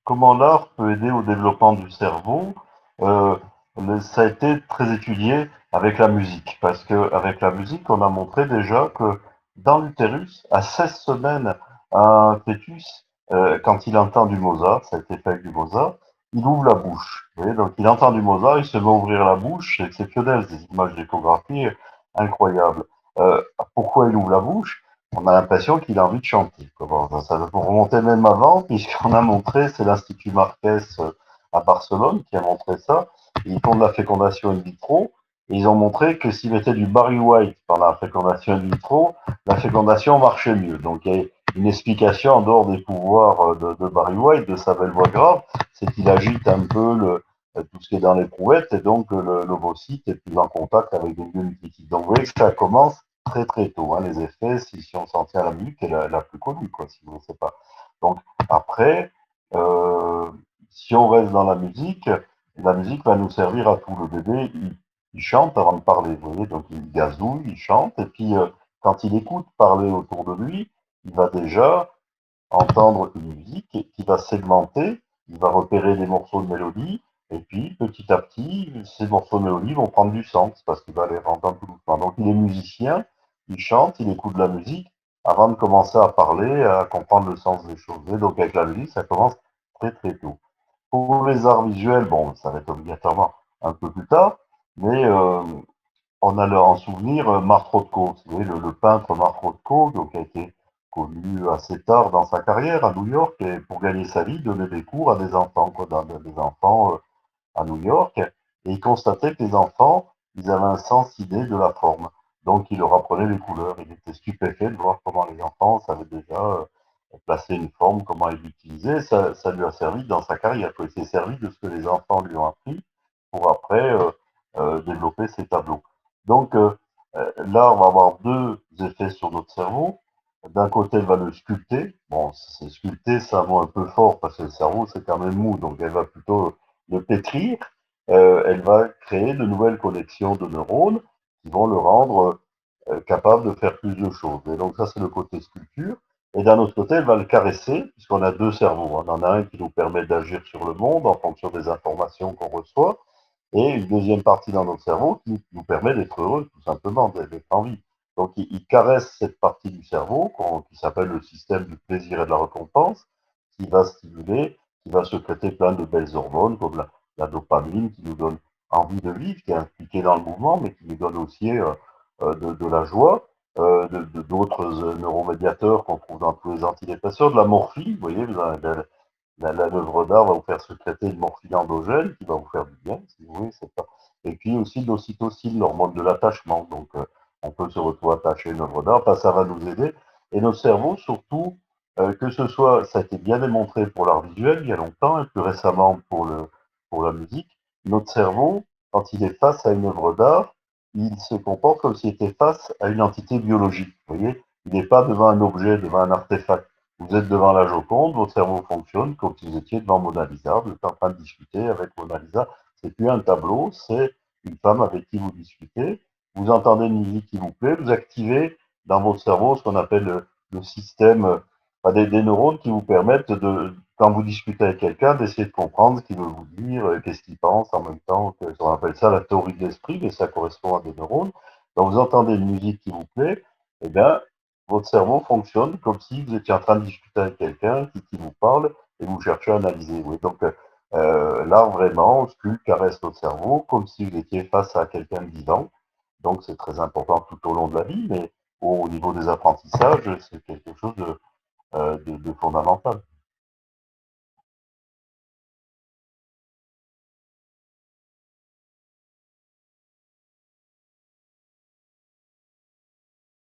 comment l'art peut aider au développement du cerveau. Euh, Ça a été très étudié avec la musique, parce que avec la musique, on a montré déjà que dans l'utérus, à 16 semaines, un fœtus, quand il entend du Mozart, ça a été fait avec du Mozart, il ouvre la bouche. Vous voyez, donc il entend du Mozart, il se met à ouvrir la bouche, c'est exceptionnel, des images d'échographie incroyables. Euh, Pourquoi il ouvre la bouche? On a l'impression qu'il a envie de chanter. Bon, ça peut remonter même avant, puisqu'on a montré, c'est l'Institut Marquès à Barcelone qui a montré ça. Ils font de la fécondation in vitro, et ils ont montré que s'ils mettaient du Barry White dans la fécondation in vitro, la fécondation marchait mieux. Donc il y a une explication en dehors des pouvoirs de Barry White, de sa belle voix grave, c'est qu'il agite un peu tout ce qui est dans les prouettes, et donc l'ovocyte est plus en contact avec des gueules liquides. Donc vous voyez que ça commence très très tôt, hein, les effets, si on s'en tient à la musique, qui est la plus connue, quoi, si vous ne savez pas. Donc après, euh, si on reste dans la musique va nous servir à tout. Le bébé, il chante avant de parler, vous voyez, donc il gazouille, il chante, et puis quand il écoute parler autour de lui, il va déjà entendre une musique qui va segmenter, il va repérer des morceaux de mélodie, et puis petit à petit, ces morceaux de mélodie vont prendre du sens, parce qu'il va les entendre tout doucement. Donc il est musicien, il chante, il écoute de la musique, avant de commencer à parler, à comprendre le sens des choses. Et donc avec la musique, ça commence très très tôt. Pour les arts visuels, bon, ça va être obligatoirement un peu plus tard, mais on a en souvenir Mark Rothko, vous savez, le peintre Mark Rothko, donc, qui a été connu assez tard dans sa carrière à New York, et pour gagner sa vie, donnait des cours à des enfants, quoi, des enfants à New York, et il constatait que les enfants, ils avaient un sens inné de la forme. Donc il leur apprenait les couleurs. Il était stupéfait de voir comment les enfants savaient déjà placer une forme, comment ils l'utilisaient. Ça lui a servi dans sa carrière. Il s'est servi de ce que les enfants lui ont appris pour après développer ses tableaux. Donc là, on va avoir deux effets sur notre cerveau. D'un côté, elle va le sculpter. Bon, c'est sculpter, c'est un mot un peu fort parce que le cerveau, c'est quand même mou. Donc, elle va plutôt le pétrir. Elle va créer de nouvelles connexions de neurones qui vont le rendre capable de faire plus de choses. Et donc, ça, c'est le côté sculpture. Et d'un autre côté, elle va le caresser, puisqu'on a deux cerveaux. On en a un qui nous permet d'agir sur le monde en fonction des informations qu'on reçoit, et une deuxième partie dans notre cerveau qui nous permet d'être heureux, tout simplement, d'être en vie. Donc, il caresse cette partie du cerveau qui s'appelle le système du plaisir et de la récompense, qui va stimuler, qui va secréter plein de belles hormones, comme la dopamine, qui nous donne envie de vivre, qui est impliquée dans le mouvement, mais qui nous donne aussi de la joie, d'autres neuromédiateurs qu'on trouve dans tous les antidépresseurs, de la morphine, vous voyez, l'œuvre d'art va vous faire sécréter une morphine endogène qui va vous faire du bien, si vous voulez. Pas... Et puis aussi de l'ocytocine, l'hormone de l'attachement. Donc, on peut se retrouver attaché à une œuvre d'art, ça va nous aider. Et notre cerveau, surtout, que ce soit, ça a été bien démontré pour l'art visuel il y a longtemps, et plus récemment pour la musique, notre cerveau, quand il est face à une œuvre d'art, il se comporte comme s'il était face à une entité biologique. Vous voyez, il n'est pas devant un objet, devant un artefact. Vous êtes devant la Joconde, votre cerveau fonctionne comme si vous étiez devant Mona Lisa, vous êtes en train de discuter avec Mona Lisa. C'est plus un tableau, c'est une femme avec qui vous discutez. Vous entendez une musique qui vous plaît, vous activez dans votre cerveau ce qu'on appelle le système, des neurones qui vous permettent quand vous discutez avec quelqu'un, d'essayer de comprendre ce qu'il veut vous dire, qu'est-ce qu'il pense en même temps. On appelle ça la théorie de l'esprit, mais ça correspond à des neurones. Quand vous entendez une musique qui vous plaît, eh bien, votre cerveau fonctionne comme si vous étiez en train de discuter avec quelqu'un qui vous parle et vous cherchez à analyser. Oui. Donc là, vraiment, sculpte, caresse votre cerveau comme si vous étiez face à quelqu'un de vivant. Donc c'est très important tout au long de la vie, mais au niveau des apprentissages, c'est quelque chose de fondamental.